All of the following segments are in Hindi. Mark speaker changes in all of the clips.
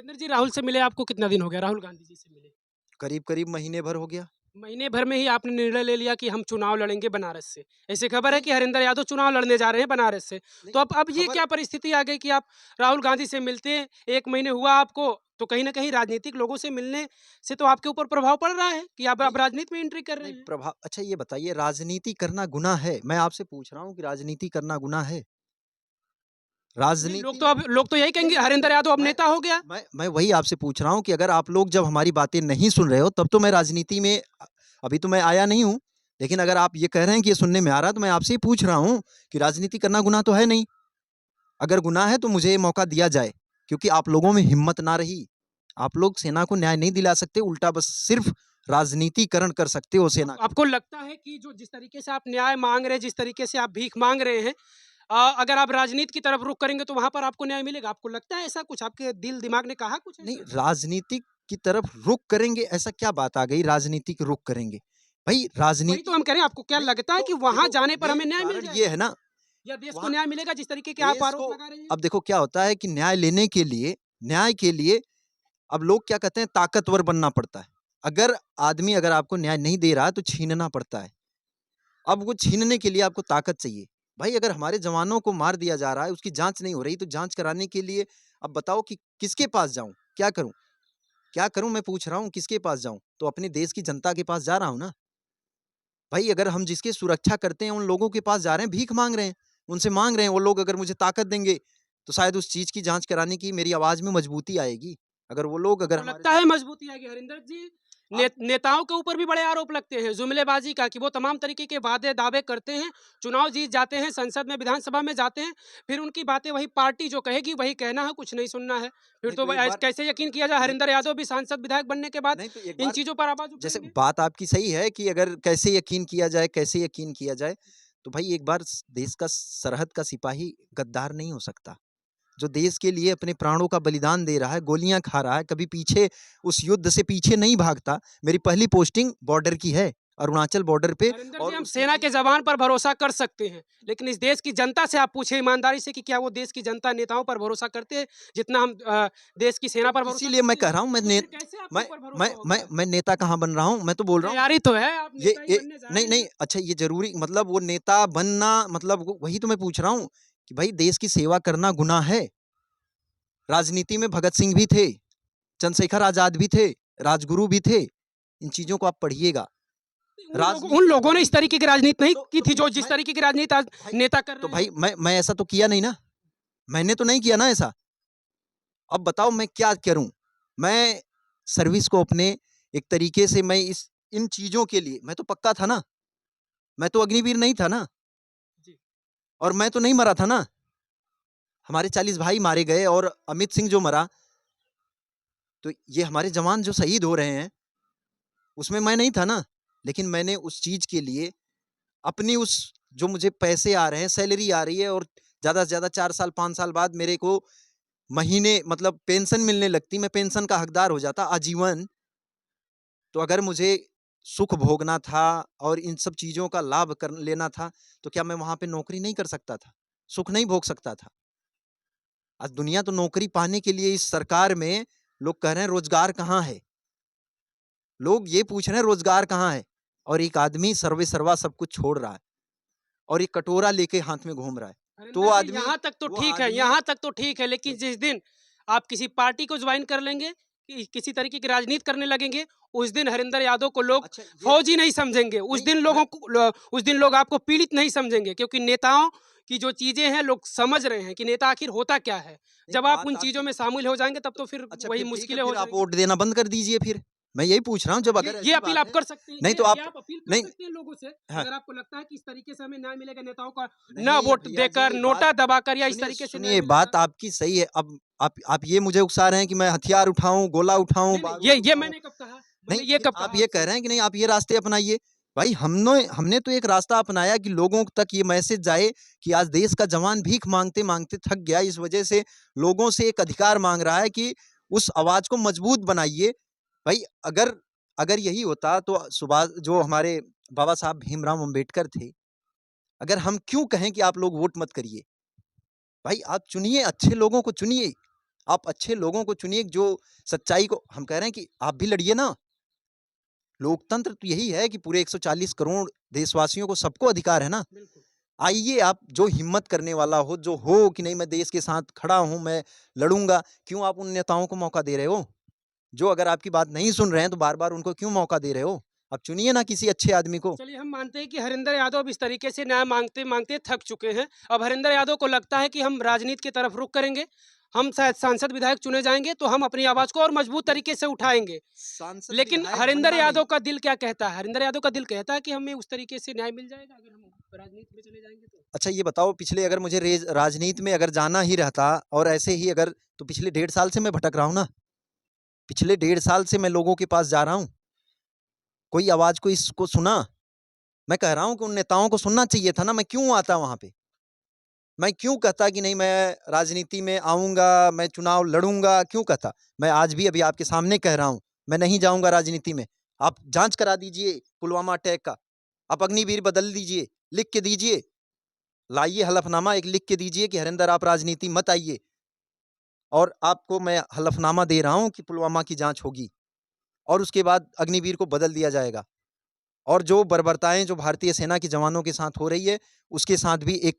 Speaker 1: हरिंदर जी, राहुल से मिले आपको कितना दिन हो गया? राहुल गांधी जी से मिले?
Speaker 2: करीब-करीब महीने भर हो गया।
Speaker 1: महीने भर में ही आपने निर्णय ले लिया कि हम चुनाव लड़ेंगे बनारस से। ऐसी खबर है
Speaker 2: नहीं,
Speaker 1: कि हरिंदर यादव चुनाव लड़ने जा रहे हैं बनारस से।
Speaker 2: नहीं,
Speaker 1: तो अब ये
Speaker 2: खबर
Speaker 1: क्या परिस्थिति आ गई कि आप राहुल गांधी से मिलते हैं, 1 महीने हुआ आपको, तो कहीं न कहीं राजनीतिक लोगों से मिलने से तो आपके ऊपर प्रभाव पड़ रहा है कि आप
Speaker 2: नहीं,
Speaker 1: अब राजनीति में एंट्री कर रहे
Speaker 2: नहीं
Speaker 1: हैं।
Speaker 2: प्रभा अच्छा ये बताइए राजनीति करना गुनाह है? मैं आपसे पूछ रहा हूँ कि राजनीति करना गुनाह है?
Speaker 1: नहीं,
Speaker 2: राजनीति
Speaker 1: लोग तो यही
Speaker 2: नहीं,
Speaker 1: कहेंगे हरिंदर यादव अब
Speaker 2: मैं
Speaker 1: नेता हो गया।
Speaker 2: मैं वही आपसे पूछ रहा हूँ कि अगर आप लोग जब हमारी बातें नहीं सुन रहे हो तब तो मैं राजनीति में अभी तो मैं आया नहीं हूँ। लेकिन अगर आप ये कह रहे हैं कि ये सुनने में आ रहा है तो मैं आपसे ही पूछ रहा हूँ कि राजनीति करना गुनाह तो है नहीं? अगर गुनाह है तो मुझे ये मौका दिया जाए, क्योंकि आप लोगों में हिम्मत ना रही। आप लोग सेना को न्याय नहीं दिला सकते, उल्टा बस सिर्फ़ राजनीतिकरण कर सकते हो सेना का।
Speaker 1: आपको लगता है कि जो जिस तरीके से आप न्याय माँग रहे हैं, जिस तरीके से आप भीख माँग रहे हैं, अगर आप राजनीति की तरफ रुख करेंगे तो वहाँ पर आपको न्याय मिलेगा? आपको लगता है ऐसा कुछ? आपके दिल दिमाग ने कहा कुछ
Speaker 2: नहीं,
Speaker 1: ऐसा?
Speaker 2: राजनीतिक की तरफ रुख करेंगे, ऐसा क्या बात आ गई राजनीतिक रुख करेंगे? भई
Speaker 1: वही तो
Speaker 2: राजनीति
Speaker 1: हम कह रहे हैं, आपको क्या
Speaker 2: नहीं,
Speaker 1: लगता है
Speaker 2: तो
Speaker 1: कि वहाँ
Speaker 2: देखो
Speaker 1: जाने पर हमें
Speaker 2: मेन
Speaker 1: न्याय मिल
Speaker 2: कारण ये
Speaker 1: जाएगा?
Speaker 2: है ना,
Speaker 1: या देश को
Speaker 2: वहाँ
Speaker 1: न्याय मिलेगा जिस तरीके के आप
Speaker 2: देश को
Speaker 1: आरोप लगा रहे हैं?
Speaker 2: अब देखो क्या होता है कि न्याय के लिए अब लोग क्या कहते हैं ताकतवर बनना पड़ता है। अगर आपको न्याय नहीं दे रहा है तो छीनना पड़ता है। अब वो छीनने के लिए आपको ताकत चाहिए। भाई अगर हमारे जवानों को मार दिया जा रहा है, उसकी जाँच नहीं हो रही, तो जाँच कराने के लिए अब बताओ कि किसके पास जाऊँ? क्या करूँ? क्या करूँ मैं पूछ रहा हूँ, किसके पास जाऊँ? तो अपने देश की जनता के पास जा रहा हूँ ना। भाई अगर हम जिसकी सुरक्षा करते हैं, उन लोगों के पास जा रहे हैं, भीख माँग रहे हैं, उनसे माँग रहे हैं, वो लोग अगर मुझे ताकत देंगे, तो शायद उस चीज़ की जाँच कराने की मेरी आवाज़ में मजबूती आएगी। अगर वो लोग अगर
Speaker 1: आपको
Speaker 2: हमारे
Speaker 1: लगता
Speaker 2: साथ
Speaker 1: है मजबूती आएगी? हरिंदर जी,
Speaker 2: अब
Speaker 1: नेताओं के ऊपर भी बड़े आरोप लगते हैं जुमलेबाजी का, कि वो तमाम तरीके के वादे दावे करते हैं, चुनाव जीत जाते हैं, संसद में विधानसभा में जाते हैं, फिर उनकी बातें वही पार्टी जो कहेगी वही कहना है, कुछ नहीं सुनना है। फिर
Speaker 2: नहीं
Speaker 1: तो
Speaker 2: तो एक बार
Speaker 1: कैसे यकीन किया जाए
Speaker 2: नहीं
Speaker 1: हरिंदर यादव भी सांसद विधायक बनने के बाद
Speaker 2: नहीं तो एक
Speaker 1: इन
Speaker 2: बार
Speaker 1: चीजों पर आवाज
Speaker 2: जैसे
Speaker 1: उठाएंगे?
Speaker 2: बात आपकी सही है कि अगर कैसे यकीन किया जाए, तो भाई एक बार देश का सरहद का सिपाही गद्दार नहीं हो सकता। जो देश के लिए अपने प्राणों का बलिदान दे रहा है, गोलियां खा रहा है, कभी पीछे उस युद्ध से पीछे नहीं भागता। मेरी पहली पोस्टिंग बॉर्डर की है, अरुणाचल बॉर्डर पे
Speaker 1: नरेंद्र जी,
Speaker 2: और
Speaker 1: हम
Speaker 2: उसकी
Speaker 1: सेना के जवान पर भरोसा कर सकते हैं, लेकिन इस देश की जनता से आप पूछे ईमानदारी से कि क्या वो देश की जनता नेताओं पर भरोसा करते हैं जितना हम देश की सेना
Speaker 2: तो
Speaker 1: पर भरोसा
Speaker 2: इसीलिए मैं
Speaker 1: करते
Speaker 2: कह
Speaker 1: हैं?
Speaker 2: रहा हूँ
Speaker 1: तो फिर कैसे आपके ऊपर भरोसा होगा?
Speaker 2: मैं नेता कहाँ बन रहा हूँ? मैं तो बोल रहा हूँ
Speaker 1: तैयारी तो है, आप नेता ही
Speaker 2: ये
Speaker 1: बनने जा
Speaker 2: नहीं,
Speaker 1: रहे
Speaker 2: नहीं,
Speaker 1: हैं।
Speaker 2: अच्छा ये ज़रूरी मतलब वो नेता बनना मतलब वही तो मैं पूछ रहा हूँ कि भाई देश की सेवा करना गुनाह है। राजनीति में भगत सिंह भी थे, चंद्रशेखर आज़ाद भी थे, राजगुरु भी थे। इन चीज़ों को आप पढ़िएगा।
Speaker 1: उन
Speaker 2: राजनीति
Speaker 1: लोगों ने इस तरीके की राजनीति नहीं की
Speaker 2: तो
Speaker 1: थी
Speaker 2: फिर
Speaker 1: जो जिस तरीके की राजनीति आज
Speaker 2: भाई
Speaker 1: नेता कर रहे हैं।
Speaker 2: मैं ऐसा तो किया नहीं ना। मैंने तो नहीं किया ना ऐसा। अब बताओ मैं क्या करूँ? मैं सर्विस को अपने एक तरीके से मैं इस इन चीज़ों के लिए मैं तो पक्का था ना। मैं तो अग्निवीर नहीं था ना
Speaker 1: जी।
Speaker 2: और मैं तो नहीं मरा था ना। हमारे 40 भाई मारे गए और अमित सिंह जो मरा, तो ये हमारे जवान जो शहीद हो रहे हैं, उसमें मैं नहीं था ना। लेकिन मैंने उस चीज़ के लिए अपनी उस जो मुझे पैसे आ रहे हैं, सैलरी आ रही है और ज़्यादा से ज़्यादा 4 साल, 5 साल बाद मेरे को महीने मतलब पेंशन मिलने लगती, मैं पेंशन का हकदार हो जाता आजीवन। तो अगर मुझे सुख भोगना था और इन सब चीज़ों का लाभ कर लेना था, तो क्या मैं वहाँ पे नौकरी नहीं कर सकता था? सुख नहीं भोग सकता था? आज दुनिया तो नौकरी पाने के लिए इस सरकार में लोग कह रहे हैं रोज़गार कहाँ है? लोग ये पूछ रहे हैं रोज़गार कहाँ है? और एक आदमी सर्वे सर्वा सब कुछ छोड़ रहा है और एक कटोरा लेके हाथ में घूम रहा है। तो
Speaker 1: हरिंदर जी, यहाँ तक तो
Speaker 2: वो
Speaker 1: ठीक है,
Speaker 2: आदमी
Speaker 1: यहाँ तक तो ठीक है, लेकिन जिस दिन आप किसी पार्टी को ज्वाइन कर लेंगे, किसी तरीके की राजनीति करने लगेंगे, उस दिन हरिंदर यादव को लोग
Speaker 2: अच्छा ये
Speaker 1: फौजी नहीं समझेंगे।
Speaker 2: नहीं मैं
Speaker 1: उस दिन लोग आपको पीड़ित नहीं समझेंगे, क्योंकि नेताओं की जो चीजें हैं लोग समझ रहे हैं कि नेता आखिर होता क्या है।
Speaker 2: नहीं
Speaker 1: जब आप
Speaker 2: बात
Speaker 1: उन चीजों
Speaker 2: आपकी
Speaker 1: में शामिल हो जाएंगे तब
Speaker 2: तो
Speaker 1: तो फिर
Speaker 2: अच्छा
Speaker 1: वही
Speaker 2: फिर ठीक है,
Speaker 1: मुश्किलें हो
Speaker 2: फिर आप
Speaker 1: जाएंगी।
Speaker 2: वोट देना बंद कर दीजिए फिर। मैं यही पूछ रहा हूँ जब अगर
Speaker 1: ये
Speaker 2: ऐसी
Speaker 1: अपील
Speaker 2: बात
Speaker 1: आप
Speaker 2: है
Speaker 1: कर सकते हैं,
Speaker 2: नहीं तो
Speaker 1: ये
Speaker 2: आप
Speaker 1: आप अपील कर
Speaker 2: नहीं,
Speaker 1: सकते हैं लोगों से,
Speaker 2: हाँ,
Speaker 1: अगर आपको लगता है कि इस तरीके से हमें न्याय मिलेगा नेताओं का ना
Speaker 2: नहीं
Speaker 1: वोट
Speaker 2: भैया जी
Speaker 1: देकर,
Speaker 2: ये बात
Speaker 1: नोटा दबाकर, या इस
Speaker 2: सुनिए,
Speaker 1: तरीके से न्याय
Speaker 2: सुनिए
Speaker 1: मिलेगा।
Speaker 2: बात आपकी सही है। अब आप ये मुझे उकसा रहे हैं कि मैं हथियार उठाऊँ, गोला उठाऊँ,
Speaker 1: नहीं, नहीं,
Speaker 2: बारूद
Speaker 1: ये
Speaker 2: उठाऊँ।
Speaker 1: मैंने कब कहा? मैंने
Speaker 2: नहीं,
Speaker 1: ये
Speaker 2: फिर
Speaker 1: कब
Speaker 2: आप
Speaker 1: कहा
Speaker 2: ये कह
Speaker 1: आपसे?
Speaker 2: रहे हैं कि नहीं आप ये रास्ते अपनाइए। भाई हमने हमने तो एक रास्ता अपनाया कि लोगों तक ये मैसेज जाए कि आज देश का जवान भीख माँगते-माँगते थक गया। इस वजह से लोगों से एक अधिकार माँग रहा है कि उस आवाज़ को मजबूत बनाइए। भाई अगर अगर यही होता तो सुभाष जो हमारे बाबा साहब भीमराव अम्बेडकर थे, अगर हम क्यों कहें कि आप लोग वोट मत करिए? भाई आप चुनिए, अच्छे लोगों को चुनिए। आप अच्छे लोगों को चुनिए जो सच्चाई को, हम कह रहे हैं कि आप भी लड़िए ना। लोकतंत्र तो यही है कि पूरे 140 करोड़ देशवासियों को सबको अधिकार है ना।
Speaker 1: बिल्कुल।
Speaker 2: आइए आप जो हिम्मत करने वाला हो, जो हो कि नहीं मैं देश के साथ खड़ा हूँ, मैं लड़ूंगा, क्यों आप उन नेताओं को मौका दे रहे हो? जो अगर आपकी बात नहीं सुन रहे हैं तो बार-बार उनको क्यों मौका दे रहे हो? आप चुनिए ना किसी अच्छे आदमी को।
Speaker 1: चलिए हम मानते हैं कि हरिंदर यादव अब इस तरीके से न्याय मांगते-मांगते थक चुके हैं। अब हरिंदर यादव को लगता है कि हम राजनीति की तरफ रुख करेंगे, हम शायद सांसद विधायक चुने जाएँगे तो हम अपनी आवाज़ को और मजबूत तरीके से उठाएँगे।
Speaker 2: सांसद
Speaker 1: लेकिन
Speaker 2: विधायक
Speaker 1: हरिंदर
Speaker 2: बनना नहीं।
Speaker 1: यादव का दिल क्या कहता है? हरिंदर यादव का दिल कहता है कि हमें उस तरीके से न्याय मिल जाएगा अगर हम राजनीति में चले जाएँगे तो?
Speaker 2: अच्छा ये बताओ, पिछले अगर मुझे राजनीति में अगर जाना ही रहता और ऐसे ही अगर, तो पिछले 1.5 साल से मैं भटक रहा हूँ ना। पिछले 1.5 साल से मैं लोगों के पास जा रहा हूँ। कोई आवाज़ को इसको सुना? मैं कह रहा हूँ कि उन नेताओं को सुनना चाहिए था ना, मैं क्यों आता वहाँ पे? मैं क्यों कहता कि नहीं मैं राजनीति में आऊँगा, मैं चुनाव लड़ूँगा, क्यों कहता? मैं आज भी अभी आपके सामने कह रहा हूँ, मैं नहीं जाऊँगा राजनीति में। आप जाँच करा दीजिए पुलवामा अटैक का, आप अग्निवीर बदल दीजिए, लिख के दीजिए, लाइए हलफनामा एक लिख के दीजिए कि हरिंदर आप राजनीति मत आइए, और आपको मैं हलफनामा दे रहा हूँ कि पुलवामा की जाँच होगी और उसके बाद अग्निवीर को बदल दिया जाएगा। और जो बर्बरताएँ जो भारतीय सेना के जवानों के साथ हो रही है, उसके साथ भी एक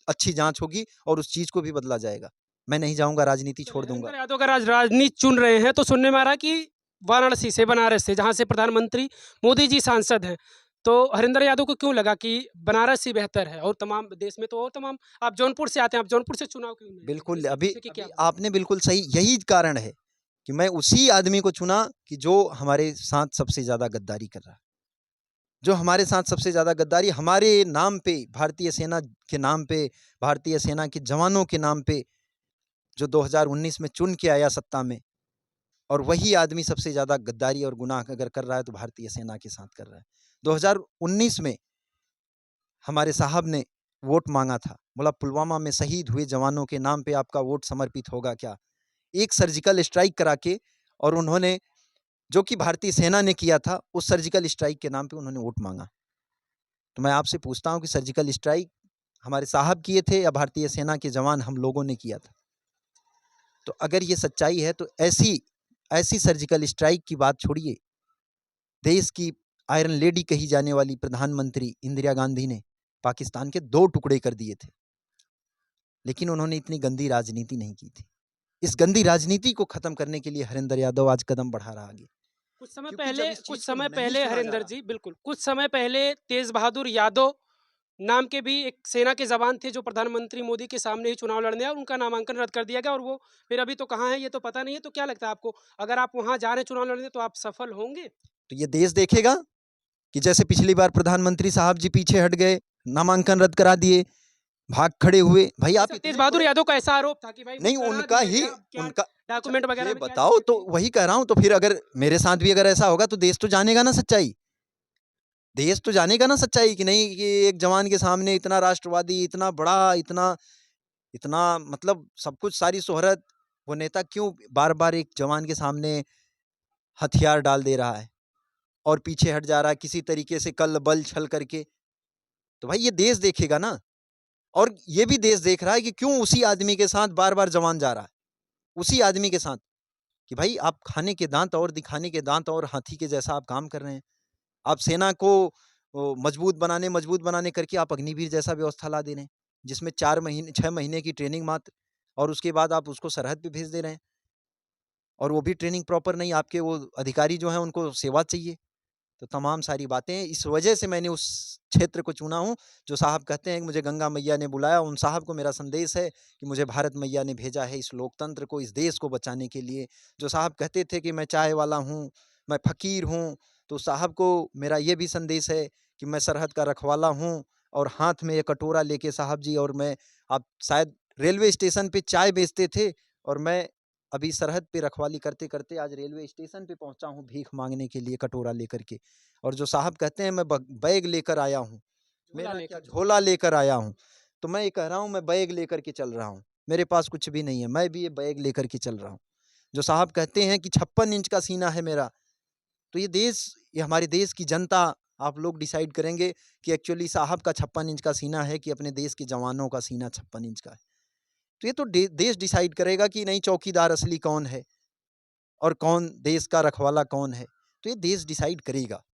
Speaker 2: अच्छी जाँच होगी और उस चीज़ को भी बदला जाएगा। मैं नहीं जाऊँगा, राजनीति
Speaker 1: चलिए
Speaker 2: छोड़ दूँगा।
Speaker 1: हरिंदर यादव अगर आज राजनीति चुन रहे हैं तो सुनने में आ रहा है कि वाराणसी से, बनारस से, जहाँ से प्रधानमंत्री मोदी जी सांसद हैं। तो हरिंदर यादव को क्यों लगा कि बनारस ही बेहतर है और तमाम देश में तो और तमाम आप जौनपुर से आते हैं, आप जौनपुर से चुनाव क्यों नहीं लड़े?
Speaker 2: बिल्कुल,
Speaker 1: इसके
Speaker 2: अभी
Speaker 1: पीछे की क्या
Speaker 2: अभी
Speaker 1: वजह है?
Speaker 2: आपने बिल्कुल सही, यही कारण है कि मैं उसी आदमी को चुना कि जो हमारे साथ सबसे ज़्यादा गद्दारी कर रहा है। जो हमारे साथ सबसे ज़्यादा गद्दारी हमारे नाम पे, भारतीय सेना के नाम पे, भारतीय सेना के जवानों के नाम पे, जो 2019 में चुन के आया सत्ता में, और वही आदमी सबसे ज़्यादा गद्दारी और गुनाह अगर कर रहा है तो भारतीय सेना के साथ कर रहा है। 2019 में हमारे साहब ने वोट माँगा था, बोला पुलवामा में शहीद हुए जवानों के नाम पे आपका वोट समर्पित होगा क्या? एक सर्जिकल स्ट्राइक करा के, और उन्होंने, जो कि भारतीय सेना ने किया था, उस सर्जिकल स्ट्राइक के नाम पे उन्होंने वोट माँगा। तो मैं आपसे पूछता हूँ कि सर्जिकल स्ट्राइक हमारे साहब किए थे या भारतीय सेना के जवान हम लोगों ने किया था? तो अगर ये सच्चाई है तो ऐसी ऐसी सर्जिकल स्ट्राइक की बात छोड़िए, देश की आयरन लेडी कही जाने वाली प्रधानमंत्री इंदिरा गांधी ने पाकिस्तान के 2 टुकड़े कर दिए थे, लेकिन उन्होंने इतनी गंदी राजनीति नहीं की थी। इस गंदी राजनीति को खत्म करने के लिए हरिंदर यादव आज कदम बढ़ा रहा आगे, क्योंकि जब इस
Speaker 1: कुछ
Speaker 2: चीज को
Speaker 1: समय
Speaker 2: नहीं
Speaker 1: पहले
Speaker 2: सुना जा
Speaker 1: हरिंदर
Speaker 2: रहा।
Speaker 1: जी बिल्कुल, कुछ समय पहले तेज बहादुर यादव नाम के भी एक सेना के जवान थे जो प्रधानमंत्री मोदी के सामने ही चुनाव लड़ने आए और उनका नामांकन रद्द कर दिया गया और वो फिर अभी तो कहाँ है ये तो पता नहीं है। तो क्या लगता है आपको अगर आप वहाँ जा रहे हैं चुनाव लड़ने तो आप सफल होंगे?
Speaker 2: तो ये देश देखेगा कि जैसे पिछली बार प्रधानमंत्री साहब जी पीछे हट गए, नामांकन रद्द करा दिए, भाग खड़े हुए। भाई आप
Speaker 1: जैसा तेज
Speaker 2: इतने
Speaker 1: बहादुर
Speaker 2: बड़े,
Speaker 1: यादव का ऐसा आरोप था कि भाई वो
Speaker 2: नहीं
Speaker 1: करा
Speaker 2: उनका
Speaker 1: दिया
Speaker 2: ही,
Speaker 1: गया, अब क्या
Speaker 2: उनका, अच्छा
Speaker 1: डॉक्यूमेंट वगैरह
Speaker 2: ये
Speaker 1: में क्या
Speaker 2: बताओ,
Speaker 1: दिक्कत
Speaker 2: तो
Speaker 1: थी?
Speaker 2: वही कह रहा हूं, तो फिर अगर मेरे साथ भी अगर ऐसा होगा तो देश तो जानेगा ना सच्चाई। देश तो जानेगा ना सच्चाई कि नहीं, कि एक जवान के सामने इतना राष्ट्रवादी, इतना बड़ा, इतना इतना मतलब सब कुछ, सारी शोहरत, वो नेता क्यों बार बार एक जवान के सामने हथियार डाल दे रहा है और पीछे हट जा रहा है किसी तरीके से कल बल छल करके? तो भाई ये देश देखेगा ना, और ये भी देश देख रहा है कि क्यों उसी आदमी के साथ बार बार जवान जा रहा है, उसी आदमी के साथ, कि भाई आप खाने के दांत और दिखाने के दांत और हाथी के जैसा आप काम कर रहे हैं। आप सेना को मजबूत बनाने करके आप अग्निवीर जैसा व्यवस्था ला दे रहे हैं, जिसमें 4 महीने 6 महीने की ट्रेनिंग मात्र, और उसके बाद आप उसको सरहद पे भेज दे रहे हैं, और वो भी ट्रेनिंग प्रॉपर नहीं, आपके वो अधिकारी जो हैं उनको सेवा चाहिए। तो तमाम सारी बातें, इस वजह से मैंने उस क्षेत्र को चुना हूँ, जो साहब कहते हैं कि मुझे गंगा मैया ने बुलाया। उन साहब को मेरा संदेश है कि मुझे भारत मैया ने भेजा है इस लोकतंत्र को, इस देश को बचाने के लिए। जो साहब कहते थे कि मैं चाय वाला हूँ, मैं फ़कीर हूँ, तो साहब को मेरा ये भी संदेश है कि मैं सरहद का रखवाला हूँ, और हाथ में ये कटोरा लेके साहब जी, और मैं, आप शायद रेलवे स्टेशन पे चाय बेचते थे, और मैं अभी सरहद पे रखवाली करते-करते आज रेलवे स्टेशन पे पहुँचा हूँ भीख माँगने के लिए कटोरा लेकर के। और जो साहब कहते हैं मैं बैग लेकर आया हूँ,
Speaker 1: झोला
Speaker 2: मेरा क्या
Speaker 1: लेकर।
Speaker 2: झोला लेकर आया हूँ, तो मैं ये कह रहा हूँ मैं बैग लेकर के चल रहा हूँ, मेरे पास कुछ भी नहीं है, मैं भी ये बैग लेकर के चल रहा हूँ। जो साहब कहते हैं कि 56 इंच का सीना है मेरा, तो ये देश, ये हमारे देश की जनता, आप लोग डिसाइड करेंगे कि एक्चुअली साहब का 56 इंच का सीना है कि अपने देश के जवानों का सीना 56 इंच का है। तो ये तो देश डिसाइड करेगा कि नहीं चौकीदार असली कौन है और कौन देश का रखवाला कौन है। तो ये देश डिसाइड करेगा।